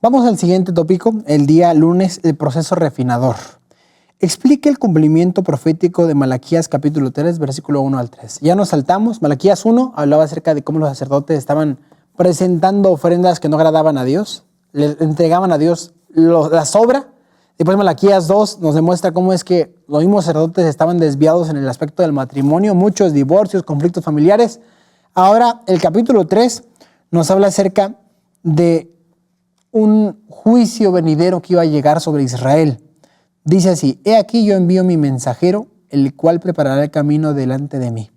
Vamos al siguiente tópico, el día lunes, el proceso refinador. Explica el cumplimiento profético de Malaquías capítulo 3, versículo 1 al 3. Ya nos saltamos. Malaquías 1 hablaba acerca de cómo los sacerdotes estaban presentando ofrendas que no agradaban a Dios, le entregaban a Dios la sobra. Después Malaquías 2 nos demuestra cómo es que los mismos sacerdotes estaban desviados en el aspecto del matrimonio, muchos divorcios, conflictos familiares. Ahora el capítulo 3 nos habla acerca de un juicio venidero que iba a llegar sobre Israel. Dice así: he aquí yo envío mi mensajero, el cual preparará el camino delante de mí.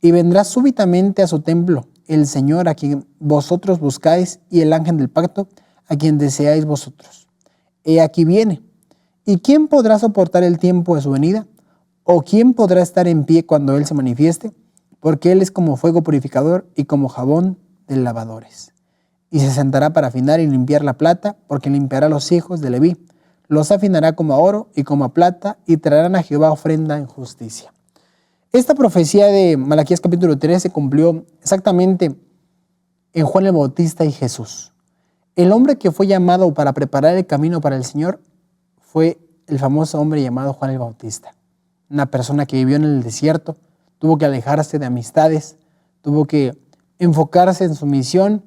Y vendrá súbitamente a su templo el Señor a quien vosotros buscáis, y el ángel del pacto a quien deseáis vosotros. He aquí viene. ¿Y quién podrá soportar el tiempo de su venida? ¿O quién podrá estar en pie cuando Él se manifieste? Porque Él es como fuego purificador y como jabón de lavadores. Y se sentará para afinar y limpiar la plata, porque limpiará a los hijos de Leví. Los afinará como a oro y como a plata, y traerán a Jehová ofrenda en justicia. Esta profecía de Malaquías capítulo 3 se cumplió exactamente en Juan el Bautista y Jesús. El hombre que fue llamado para preparar el camino para el Señor fue el famoso hombre llamado Juan el Bautista. Una persona que vivió en el desierto, tuvo que alejarse de amistades, tuvo que enfocarse en su misión.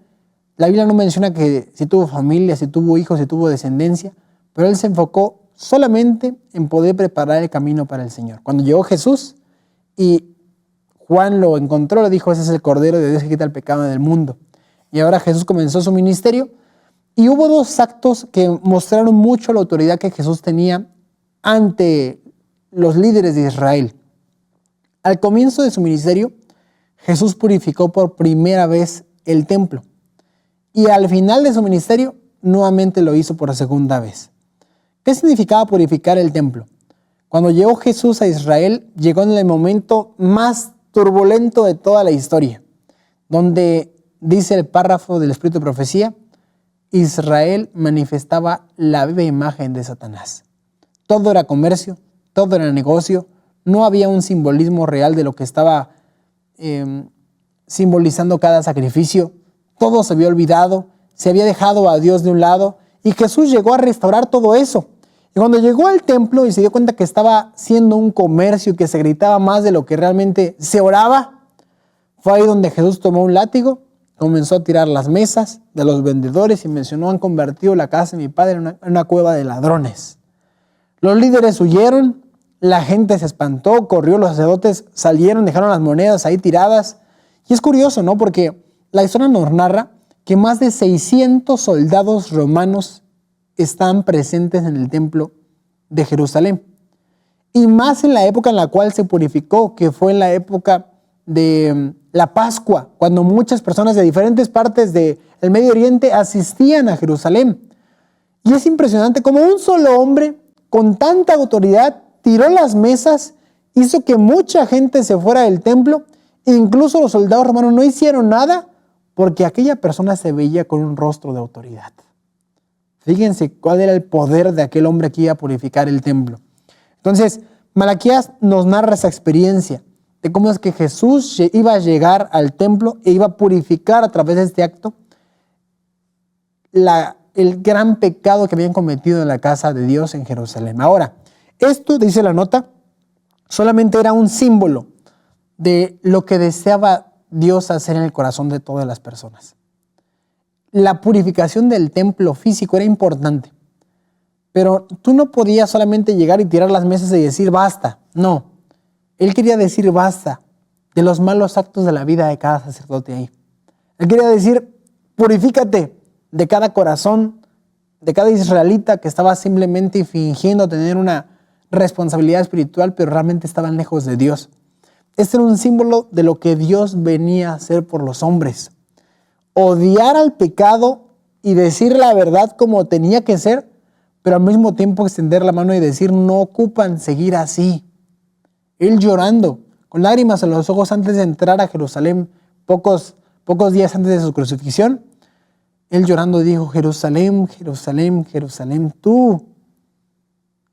La Biblia no menciona que si tuvo familia, si tuvo hijos, si tuvo descendencia, pero él se enfocó solamente en poder preparar el camino para el Señor. Cuando llegó Jesús y Juan lo encontró, le dijo: ese es el Cordero de Dios que quita el pecado del mundo. Y ahora Jesús comenzó su ministerio, y hubo dos actos que mostraron mucho la autoridad que Jesús tenía ante los líderes de Israel. Al comienzo de su ministerio, Jesús purificó por primera vez el templo. Y al final de su ministerio, nuevamente lo hizo por segunda vez. ¿Qué significaba purificar el templo? Cuando llegó Jesús a Israel, llegó en el momento más turbulento de toda la historia, donde dice el párrafo del Espíritu de Profecía: Israel manifestaba la viva imagen de Satanás. Todo era comercio, todo era negocio, no había un simbolismo real de lo que estaba simbolizando cada sacrificio. Todo se había olvidado, se había dejado a Dios de un lado, y Jesús llegó a restaurar todo eso. Y cuando llegó al templo y se dio cuenta que estaba siendo un comercio y que se gritaba más de lo que realmente se oraba, fue ahí donde Jesús tomó un látigo, comenzó a tirar las mesas de los vendedores y mencionó: han convertido la casa de mi padre en una cueva de ladrones. Los líderes huyeron, la gente se espantó, corrió, los sacerdotes salieron, dejaron las monedas ahí tiradas. Y es curioso, ¿no? Porque la historia nos narra que más de 600 soldados romanos están presentes en el templo de Jerusalén. Y más en la época en la cual se purificó, que fue en la época de la Pascua, cuando muchas personas de diferentes partes del Medio Oriente asistían a Jerusalén. Y es impresionante cómo un solo hombre con tanta autoridad tiró las mesas, hizo que mucha gente se fuera del templo, e incluso los soldados romanos no hicieron nada porque aquella persona se veía con un rostro de autoridad. Fíjense cuál era el poder de aquel hombre que iba a purificar el templo. Entonces, Malaquías nos narra esa experiencia de cómo es que Jesús iba a llegar al templo e iba a purificar a través de este acto el gran pecado que habían cometido en la casa de Dios en Jerusalén. Ahora, esto, dice la nota, solamente era un símbolo de lo que deseaba Dios hacer en el corazón de todas las personas. La purificación del templo físico era importante, pero tú no podías solamente llegar y tirar las mesas y decir basta. No, él quería decir basta de los malos actos de la vida de cada sacerdote ahí. Él quería decir: purifícate de cada corazón, de cada israelita que estaba simplemente fingiendo tener una responsabilidad espiritual, pero realmente estaban lejos de Dios. Este era un símbolo de lo que Dios venía a hacer por los hombres. Odiar al pecado y decir la verdad como tenía que ser, pero al mismo tiempo extender la mano y decir: no ocupan seguir así. Él llorando, con lágrimas en los ojos antes de entrar a Jerusalén, pocos días antes de su crucifixión, él llorando dijo: Jerusalén, Jerusalén, Jerusalén, tú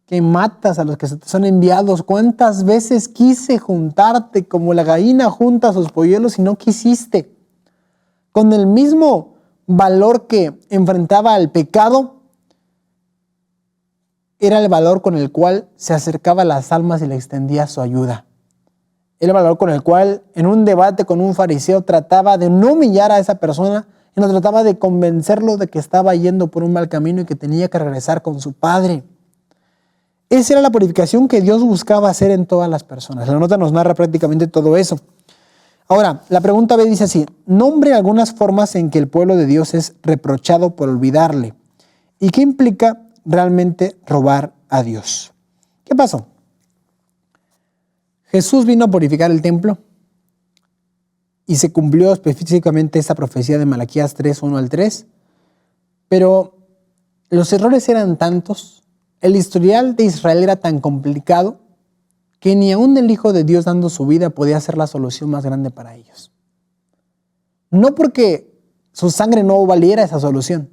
que matas a los que se te son enviados, ¿cuántas veces quise juntarte como la gallina junta a sus polluelos y no quisiste? Con el mismo valor que enfrentaba al pecado era el valor con el cual se acercaba a las almas y le extendía su ayuda. Era el valor con el cual en un debate con un fariseo trataba de no humillar a esa persona, sino trataba de convencerlo de que estaba yendo por un mal camino y que tenía que regresar con su Padre. Esa era la purificación que Dios buscaba hacer en todas las personas. La nota nos narra prácticamente todo eso. Ahora, la pregunta B dice así: nombre algunas formas en que el pueblo de Dios es reprochado por olvidarle. ¿Y qué implica realmente robar a Dios? ¿Qué pasó? Jesús vino a purificar el templo y se cumplió específicamente esta profecía de Malaquías 3, 1 al 3, pero los errores eran tantos, el historial de Israel era tan complicado, que ni aún el Hijo de Dios dando su vida podía ser la solución más grande para ellos. No porque su sangre no valiera esa solución,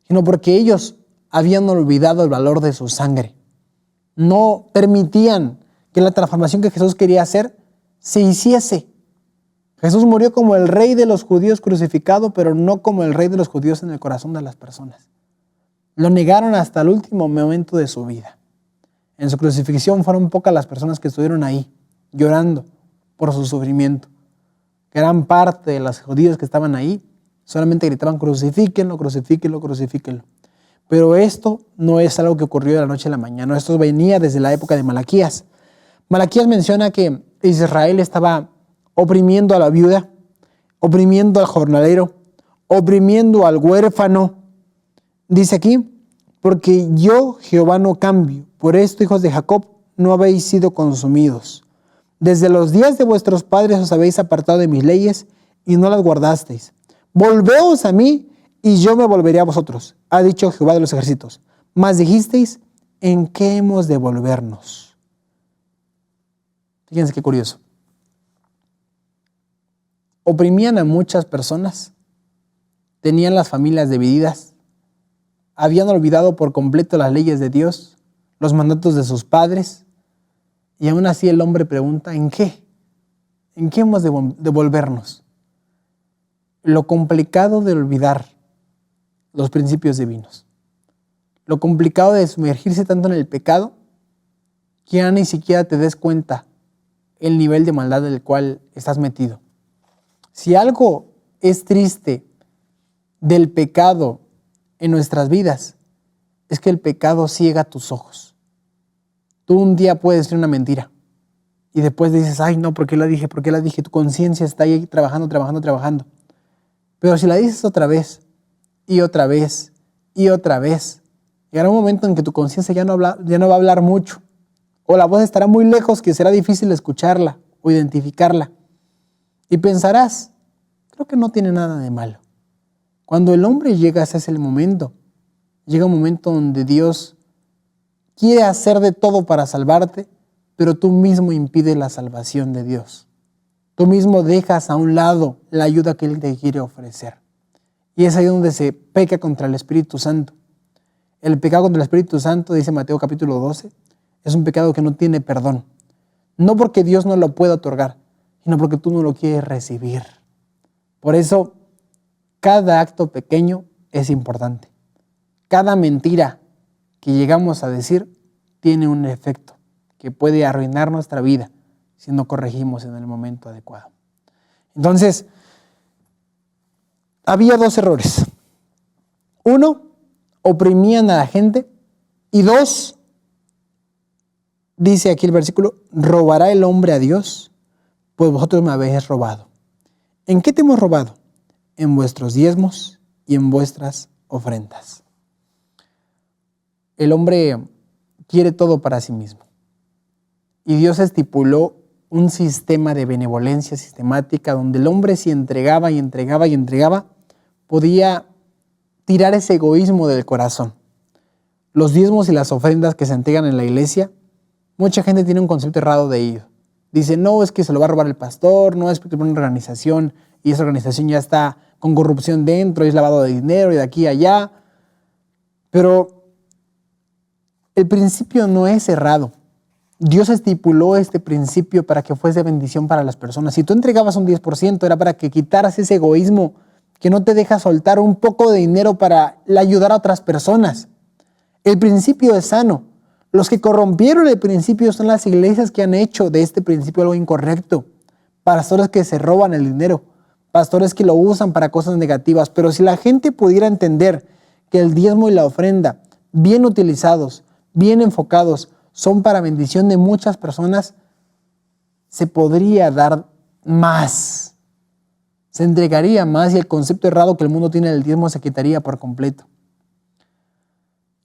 sino porque ellos habían olvidado el valor de su sangre. No permitían que la transformación que Jesús quería hacer se hiciese. Jesús murió como el rey de los judíos crucificado, pero no como el rey de los judíos en el corazón de las personas. Lo negaron hasta el último momento de su vida. En su crucifixión fueron pocas las personas que estuvieron ahí, llorando por su sufrimiento. Gran parte de los judíos que estaban ahí solamente gritaban: crucifíquenlo, crucifíquenlo, crucifíquenlo. Pero esto no es algo que ocurrió de la noche a la mañana. Esto venía desde la época de Malaquías. Malaquías menciona que Israel estaba oprimiendo a la viuda, oprimiendo al jornalero, oprimiendo al huérfano. Dice aquí: porque yo, Jehová, no cambio. Por esto, hijos de Jacob, no habéis sido consumidos. Desde los días de vuestros padres os habéis apartado de mis leyes y no las guardasteis. Volveos a mí y yo me volveré a vosotros, ha dicho Jehová de los ejércitos. Mas dijisteis: ¿en qué hemos de volvernos? Fíjense qué curioso. Oprimían a muchas personas, tenían las familias divididas, habían olvidado por completo las leyes de Dios, los mandatos de sus padres, y aún así el hombre pregunta: ¿en qué? ¿En qué hemos de volvernos? Lo complicado de olvidar los principios divinos, lo complicado de sumergirse tanto en el pecado que ya ni siquiera te des cuenta el nivel de maldad del cual estás metido. Si algo es triste del pecado en nuestras vidas, es que el pecado ciega tus ojos. Tú un día puedes decir una mentira y después dices: ay no, ¿por qué la dije? ¿Por qué la dije? Tu conciencia está ahí trabajando. Pero si la dices otra vez y otra vez y otra vez, llegará un momento en que tu conciencia ya no va a hablar mucho, o la voz estará muy lejos que será difícil escucharla o identificarla. Y pensarás: creo que no tiene nada de malo. Cuando el hombre llega a ese momento, llega un momento donde Dios quiere hacer de todo para salvarte, pero tú mismo impides la salvación de Dios. Tú mismo dejas a un lado la ayuda que Él te quiere ofrecer. Y es ahí donde se peca contra el Espíritu Santo. El pecado contra el Espíritu Santo, dice Mateo capítulo 12, es un pecado que no tiene perdón. No porque Dios no lo pueda otorgar, sino porque tú no lo quieres recibir. Por eso, cada acto pequeño es importante. Cada mentira que llegamos a decir tiene un efecto que puede arruinar nuestra vida si no corregimos en el momento adecuado. Entonces, había dos errores. Uno, oprimían a la gente. Y dos, dice aquí el versículo: ¿robará el hombre a Dios? Pues vosotros me habéis robado. ¿En qué te hemos robado? En vuestros diezmos y en vuestras ofrendas. El hombre quiere todo para sí mismo. Y Dios estipuló un sistema de benevolencia sistemática donde el hombre, si entregaba y entregaba y entregaba, podía tirar ese egoísmo del corazón. Los diezmos y las ofrendas que se entregan en la iglesia, mucha gente tiene un concepto errado de ello. Dice: no, es que se lo va a robar el pastor, no, es porque es una organización y esa organización ya está con corrupción dentro, y es lavado de dinero y de aquí a allá. Pero el principio no es errado. Dios estipuló este principio para que fuese bendición para las personas. Si tú entregabas un 10%, era para que quitaras ese egoísmo que no te deja soltar un poco de dinero para ayudar a otras personas. El principio es sano. Los que corrompieron el principio son las iglesias que han hecho de este principio algo incorrecto. Pastores que se roban el dinero, pastores que lo usan para cosas negativas. Pero si la gente pudiera entender que el diezmo y la ofrenda, bien utilizados, bien enfocados, son para bendición de muchas personas, se podría dar más. Se entregaría más y el concepto errado que el mundo tiene del diezmo se quitaría por completo.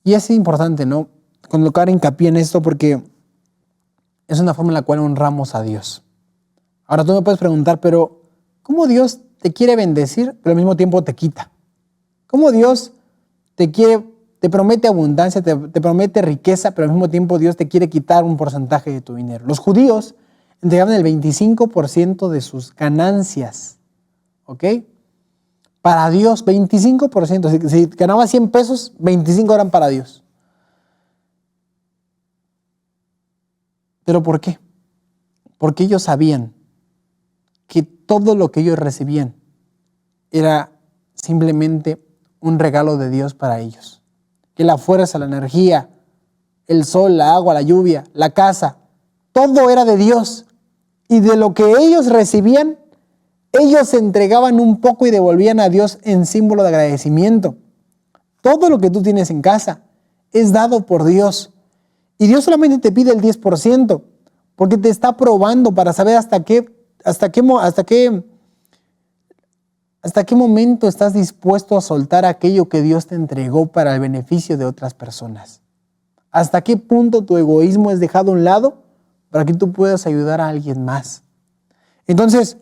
Y es importante, ¿no?, colocar hincapié en esto porque es una forma en la cual honramos a Dios. Ahora tú me puedes preguntar, pero ¿cómo Dios te quiere bendecir, pero al mismo tiempo te quita? ¿Cómo Dios te promete abundancia, te promete riqueza, pero al mismo tiempo Dios te quiere quitar un porcentaje de tu dinero? Los judíos entregaban el 25% de sus ganancias, ¿ok? Para Dios, 25%. Si ganaba 100 pesos, 25 eran para Dios. ¿Pero por qué? Porque ellos sabían que todo lo que ellos recibían era simplemente un regalo de Dios para ellos. Que la fuerza, la energía, el sol, la agua, la lluvia, la casa, todo era de Dios. Y de lo que ellos recibían, ellos entregaban un poco y devolvían a Dios en símbolo de agradecimiento. Todo lo que tú tienes en casa es dado por Dios. Y Dios solamente te pide el 10%, porque te está probando para saber hasta qué momento estás dispuesto a soltar aquello que Dios te entregó para el beneficio de otras personas. Hasta qué punto tu egoísmo es dejado a un lado para que tú puedas ayudar a alguien más. Entonces,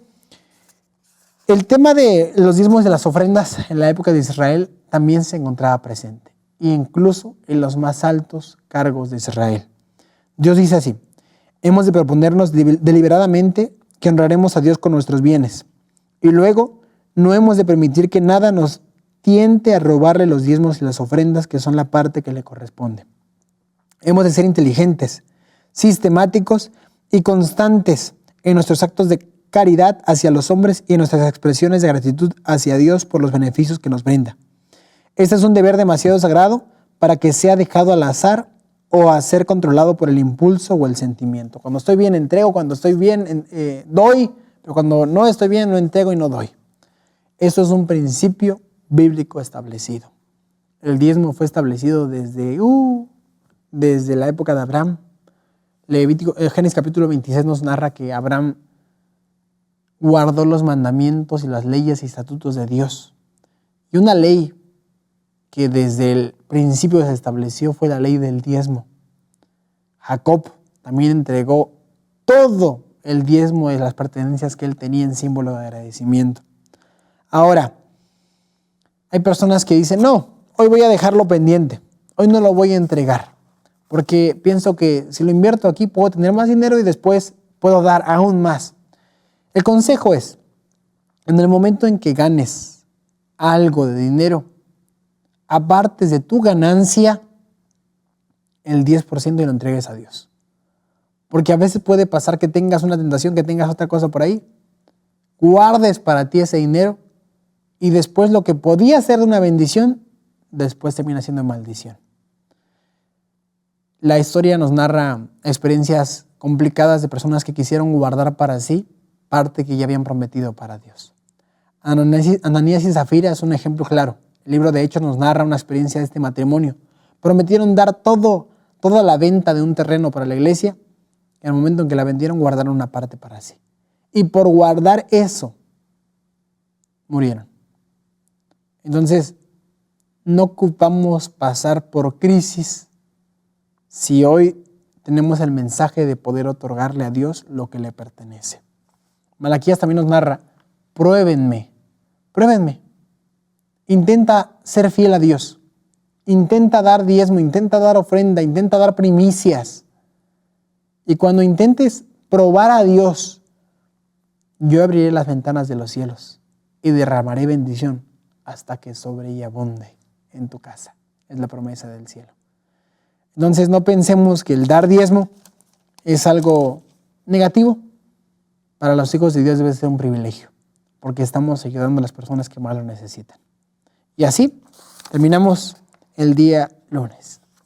el tema de los diezmos y de las ofrendas en la época de Israel también se encontraba presente, e incluso en los más altos cargos de Israel. Dios dice así: hemos de proponernos deliberadamente que honraremos a Dios con nuestros bienes, y luego no hemos de permitir que nada nos tiente a robarle los diezmos y las ofrendas, que son la parte que le corresponde. Hemos de ser inteligentes, sistemáticos y constantes en nuestros actos de caridad hacia los hombres y en nuestras expresiones de gratitud hacia Dios por los beneficios que nos brinda. Este es un deber demasiado sagrado para que sea dejado al azar o a ser controlado por el impulso o el sentimiento. Cuando estoy bien entrego, cuando estoy bien doy, pero cuando no estoy bien no entrego y no doy. Eso es un principio bíblico establecido. El diezmo fue establecido desde la época de Abraham. Génesis capítulo 26 nos narra que Abraham guardó los mandamientos y las leyes y estatutos de Dios. Y una ley que desde el principio se estableció fue la ley del diezmo. Jacob también entregó todo el diezmo de las pertenencias que él tenía en símbolo de agradecimiento. Ahora, hay personas que dicen, no, hoy voy a dejarlo pendiente, hoy no lo voy a entregar, porque pienso que si lo invierto aquí puedo tener más dinero y después puedo dar aún más. El consejo es, en el momento en que ganes algo de dinero, apartes de tu ganancia el 10% y lo entregues a Dios. Porque a veces puede pasar que tengas una tentación, que tengas otra cosa por ahí, guardes para ti ese dinero y después lo que podía ser de una bendición, después termina siendo maldición. La historia nos narra experiencias complicadas de personas que quisieron guardar para sí parte que ya habían prometido para Dios. Ananías y Zafira es un ejemplo claro. El libro de Hechos nos narra una experiencia de este matrimonio. Prometieron dar toda la venta de un terreno para la iglesia y al momento en que la vendieron guardaron una parte para sí. Y por guardar eso, murieron. Entonces, no ocupamos pasar por crisis si hoy tenemos el mensaje de poder otorgarle a Dios lo que le pertenece. Malaquías también nos narra, pruébenme. Intenta ser fiel a Dios. Intenta dar diezmo, intenta dar ofrenda, intenta dar primicias. Y cuando intentes probar a Dios, yo abriré las ventanas de los cielos y derramaré bendición hasta que sobre y abunde en tu casa. Es la promesa del cielo. Entonces no pensemos que el dar diezmo es algo negativo. Para los hijos de Dios debe ser un privilegio. porque estamos ayudando a las personas que más lo necesitan. Y así terminamos el día lunes.